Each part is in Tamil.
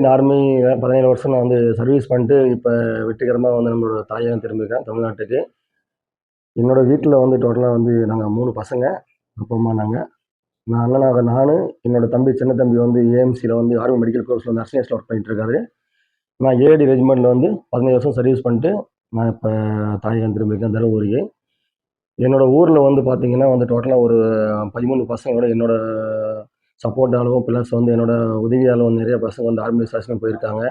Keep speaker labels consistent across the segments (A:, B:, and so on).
A: இந்தியன் ஆர்மி 17 வருஷம் நான் வந்து சர்வீஸ் பண்ணிட்டு இப்போ வெற்றிகரமாக வந்து நம்மளோட தாயகம் திரும்பியிருக்கேன் தமிழ்நாட்டுக்கு. என்னோட வீட்டில் வந்து டோட்டலாக வந்து நாங்கள் 3 பசங்க, அப்பா அம்மா நாங்கள். அண்ணனாக நான், என்னோட தம்பி சின்ன தம்பி வந்து ஏஎம்சியில் வந்து ஆர்மி மெடிக்கல் கோர்ஸில் வந்து அசிஸ்டன்ட் ஒர்க் பண்ணிட்டு இருக்காரு. நான் ஏடி ரெஜிமெண்ட்டில் வந்து 15 வருஷம் சர்வீஸ் பண்ணிட்டு நான் இப்போ தாயகம் திரும்பியிருக்கேன் தருமபுரிக்கு. என்னோட ஊரில் வந்து பார்த்தீங்கன்னா வந்து டோட்டலாக ஒரு 13 பசங்களோட என்னோட சப்போர்ட்டாலும் ப்ளஸ் வந்து என்னோட உதவியாலும் வந்து நிறைய பசங்க வந்து ஆர்மி ஸ்டேஷனுக்கு போயிருக்காங்க.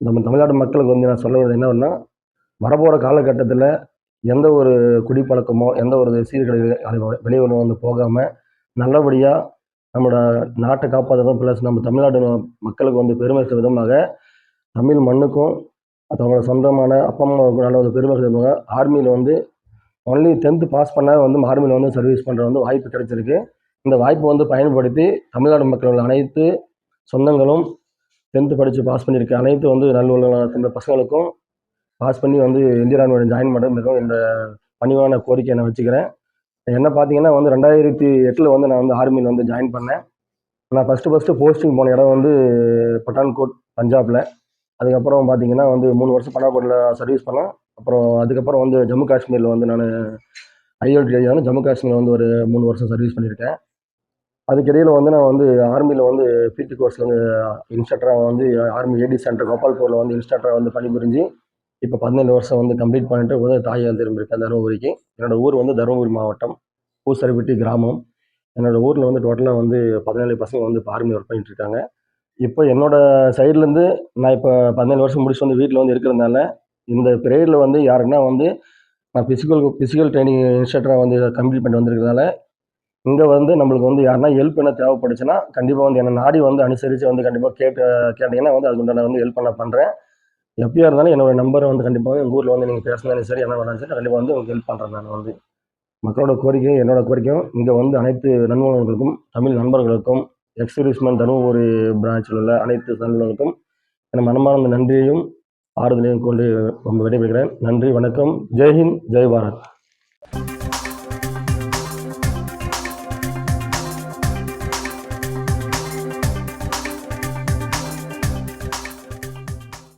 A: நம்ம தமிழ்நாட்டு மக்களுக்கு வந்து நான் சொல்ல வேண்டியது என்னன்னா, வரப்போகிற காலகட்டத்தில் எந்த ஒரு குடிப்பழக்கமோ, எந்த ஒரு சீர்கேடு வெளியூர் வந்து போகாமல் நல்லபடியாக நம்மளோட நாட்டை காப்பாற்றுறதும் ப்ளஸ் நம்ம தமிழ்நாடு மக்களுக்கு வந்து பெருமை சேர்க்கும் விதமாக தமிழ் மண்ணுக்கும் அவங்களோட சொந்தமான அப்பா அம்மாவுக்கும் நல்ல ஒரு பெருமை சேர்ப்பாங்க. ஆர்மியில் வந்து ஒன்லி 10th பாஸ் பண்ணால் வந்து ஆர்மியில் வந்து சர்வீஸ் பண்ணுற வந்து வாய்ப்பு கிடைச்சிருக்கு. இந்த வாய்ப்பை வந்து பயன்படுத்தி தமிழ்நாடு மக்களோட அனைத்து சொந்தங்களும் 10th படித்து பாஸ் பண்ணியிருக்க அனைத்து வந்து நல்ல பசங்களுக்கும் பாஸ் பண்ணி வந்து இந்தியன் ஆர்மியோட ஜாயின் பண்ணுறது மிகவும் இந்த பணிவான கோரிக்கையை நான் வச்சுக்கிறேன். என்ன பார்த்தீங்கன்னா வந்து 2008 வந்து நான் வந்து ஆர்மியில் வந்து ஜாயின் பண்ணேன். நான் ஃபஸ்ட்டு போஸ்டிங் போன இடம் வந்து பட்டான்கோட் பஞ்சாபில். அதுக்கப்புறம் பார்த்தீங்கன்னா வந்து 3 வருஷம் பட்டான்கோட்டில் சர்வீஸ் பண்ணேன். அப்புறம் அதுக்கப்புறம் வந்து ஜம்மு காஷ்மீரில் வந்து நான் ஐஎல்டி வந்து ஜம்மு காஷ்மீரில் வந்து ஒரு 3 வருஷம் சர்வீஸ் பண்ணியிருக்கேன். அதுக்கிடையில் வந்து நான் வந்து ஆர்மியில் வந்து பிடி கோர்ஸில் வந்து இன்ஸ்ட்ரக்டராக வந்து ஆர்மி ஏடி சென்டர் கோபால்பூரில் வந்து இன்ஸ்ட்ரக்டராக வந்து பணிபுரிஞ்சு இப்போ 17 வருஷம் வந்து கம்ப்ளீட் பண்ணிட்டு வந்து தாயகம் திரும்பியிருக்கேன் தருமபுரிக்கு. என்னோடய ஊர் வந்து தருமபுரி மாவட்டம் பூசரப்பட்டி கிராமம். என்னோடய ஊரில் வந்து டோட்டலாக வந்து 17 பசங்க வந்து இப்போ ஆர்மி ஒர்க் பண்ணிட்டு இருக்காங்க. இப்போ என்னோட சைட்லேருந்து நான் இப்போ 17 வருஷம் முடிச்சு வந்து வீட்டில் வந்து இருக்கிறதுனால இந்த பீரியடில் வந்து யாருன்னா வந்து நான் ஃபிசிக்கல் ட்ரைனிங் இன்ஸ்ட்ரக்டராக வந்து கம்ப்ளீட் பண்ணிட்டு வந்திருக்கிறதுனால இங்கே வந்து நம்மளுக்கு வந்து யாருன்னா ஹெல்ப் என்ன தேவைப்படுச்சுன்னா கண்டிப்பாக வந்து என்னை நாடி வந்து அனுசரித்து வந்து கண்டிப்பாக கேட்டிங்கன்னா வந்து அதுக்கு நான் வந்து ஹெல்ப் பண்ணுறேன். எப்படியா இருந்தாலும் என்னோட நம்பரை வந்து கண்டிப்பாக எங்கள் ஊரில் வந்து நீங்கள் பேசினாலும் சரி என்ன வேணாலும் சரி கண்டிப்பாக வந்து உங்களுக்கு ஹெல்ப் பண்ணுறேன். நான் வந்து மக்களோட கோரிக்கையும் என்னோட கோரிக்கையும் இங்கே வந்து அனைத்து நண்பர்களுக்கும் தமிழ் நண்பர்களுக்கும் எக்ஸ்சர்வீஸ்மேன் தருமபுரி பிரான்ச்சில் உள்ள அனைத்து நண்பர்களுக்கும் என் மனமார்ந்த நன்றியையும் ஆறுதலையும் கொண்டு ரொம்ப விடைபெறுகிறேன். நன்றி, வணக்கம். ஜெய்ஹிந்த், ஜெய் பாரத்.